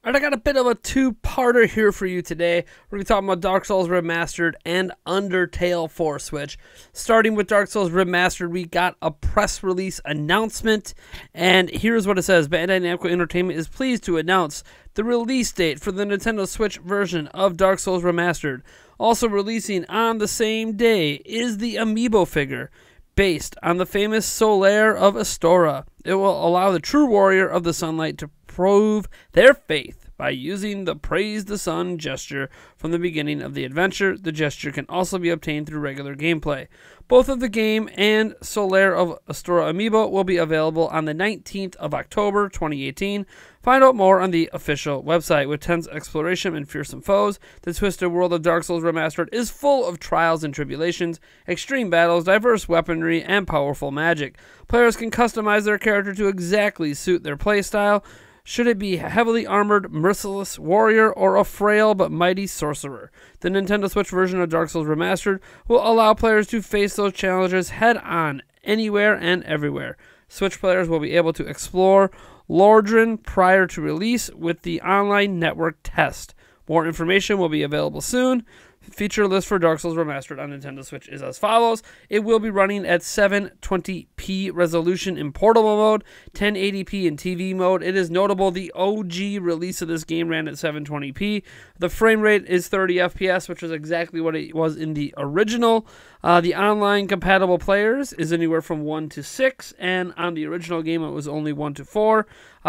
Alright, I got a bit of a two-parter here for you today. We're going to talk about Dark Souls Remastered and Undertale for Switch. Starting with Dark Souls Remastered, we got a press release announcement, and here's what it says. Bandai Namco Entertainment is pleased to announce the release date for the Nintendo Switch version of Dark Souls Remastered. Also releasing on the same day is the Amiibo figure, based on the famous Solaire of Astora. It will allow the true warrior of the sunlight to prove their faith by using the Praise the Sun gesture from the beginning of the adventure. The gesture can also be obtained through regular gameplay. Both of the game and Solaire of Astora amiibo will be available on the 19th of October 2018. Find out more on the official website. With tense exploration and fearsome foes, the twisted world of Dark Souls Remastered is full of trials and tribulations, extreme battles, diverse weaponry, and powerful magic. Players can customize their character to exactly suit their playstyle. Should it be a heavily armored, merciless warrior or a frail but mighty sorcerer? The Nintendo Switch version of Dark Souls Remastered will allow players to face those challenges head-on, anywhere and everywhere. Switch players will be able to explore Lordran prior to release with the online network test. More information will be available soon. Feature list for Dark Souls Remastered on Nintendo Switch is as follows. It will be running at 720p resolution in portable mode, 1080p in TV mode. It is notable the OG release of this game ran at 720p. The frame rate is 30 FPS, which is exactly what it was in the original. The online compatible players is anywhere from 1 to 6, and on the original game it was only 1 to 4.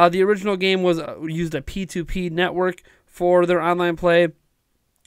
The original game was used a P2P network for their online play,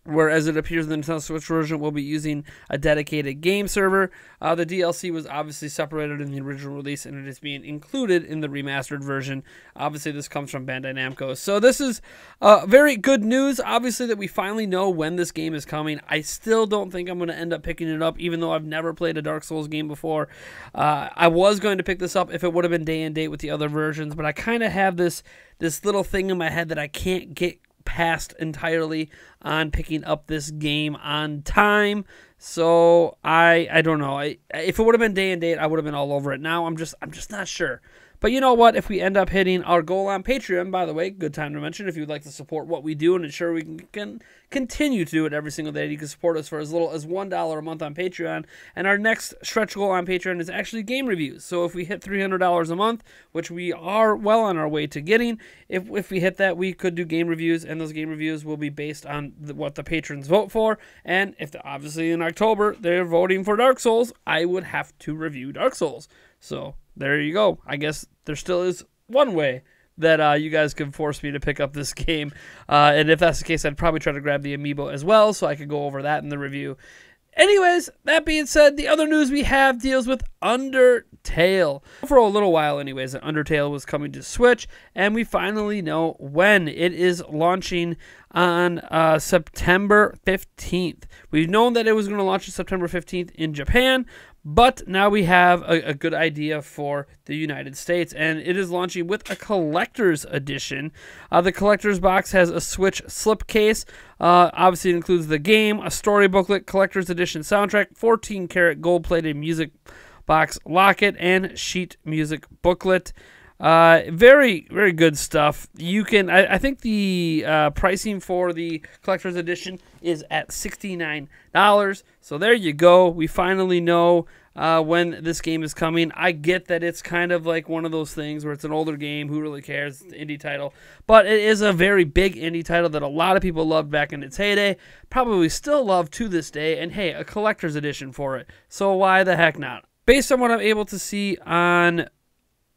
whereas it appears the Nintendo Switch version will be using a dedicated game server. The DLC was obviously separated in the original release, and it is being included in the remastered version. Obviously, this comes from Bandai Namco. So this is very good news, obviously, that we finally know when this game is coming. I still don't think I'm going to end up picking it up, even though I've never played a Dark Souls game before. I was going to pick this up if it would have been day and date with the other versions, but I kind of have this little thing in my head that I can't get past entirely on picking up this game on time. So I don't know. If it would have been day and date, I would have been all over it. Now I'm just not sure. But you know what? If we end up hitting our goal on Patreon, by the way, good time to mention, if you'd like to support what we do and ensure we can continue to do it every single day, you can support us for as little as $1 a month on Patreon. And our next stretch goal on Patreon is actually game reviews. So if we hit $300 a month, which we are well on our way to getting, if we hit that, we could do game reviews, and those game reviews will be based on what the patrons vote for. And if obviously in October they're voting for Dark Souls, I would have to review Dark Souls. So there you go. I guess there still is one way that you guys can force me to pick up this game. And if that's the case, I'd probably try to grab the amiibo as well so I could go over that in the review. Anyways, that being said, the other news we have deals with Undertale. For a little while anyways, Undertale was coming to Switch, and we finally know when. It is launching on September 15th. We've known that it was going to launch on September 15th in Japan, but now we have a good idea for the United States, and it is launching with a collector's edition. The collector's box has a Switch slipcase. Obviously, it includes the game, a story booklet, collector's edition soundtrack, 14-karat gold-plated music box locket, and sheet music booklet. Very, very good stuff. You can, I think the pricing for the collector's edition is at $69. So there you go. We finally know when this game is coming. I get that it's kind of like one of those things where it's an older game. Who really cares? It's an indie title. But it is a very big indie title that a lot of people loved back in its heyday. Probably still love to this day. And hey, a collector's edition for it. So why the heck not? Based on what I'm able to see on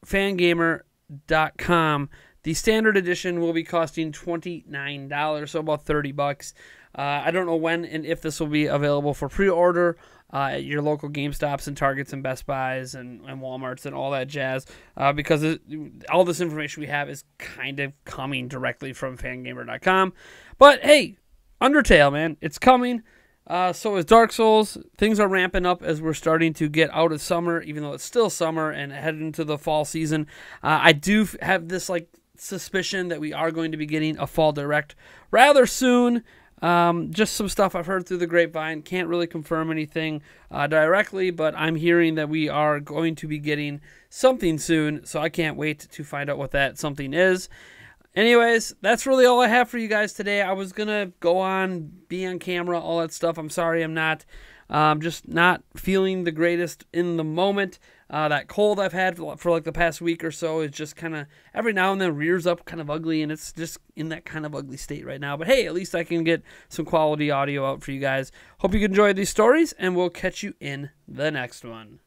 fangamer.com, the standard edition will be costing $29, so about $30. I don't know when and if this will be available for pre-order at your local GameStops and Targets and Best Buys and Walmarts and all that jazz, because all this information we have is kind of coming directly from fangamer.com. But hey, Undertale, man, it's coming. So is Dark Souls. Things are ramping up as we're starting to get out of summer, even though it's still summer and headed into the fall season. I do have this suspicion that we are going to be getting a fall direct rather soon. Just some stuff I've heard through the grapevine. Can't really confirm anything directly, but I'm hearing that we are going to be getting something soon, so I can't wait to find out what that something is. Anyways, that's really all I have for you guys today. I was going to go on, be on camera, all that stuff. I'm sorry I'm not. Just not feeling the greatest in the moment. That cold I've had for like the past week or so is just kind of every now and then rears up kind of ugly, and it's just in that kind of ugly state right now. But hey, at least I can get some quality audio out for you guys. Hope you enjoyed these stories, and we'll catch you in the next one.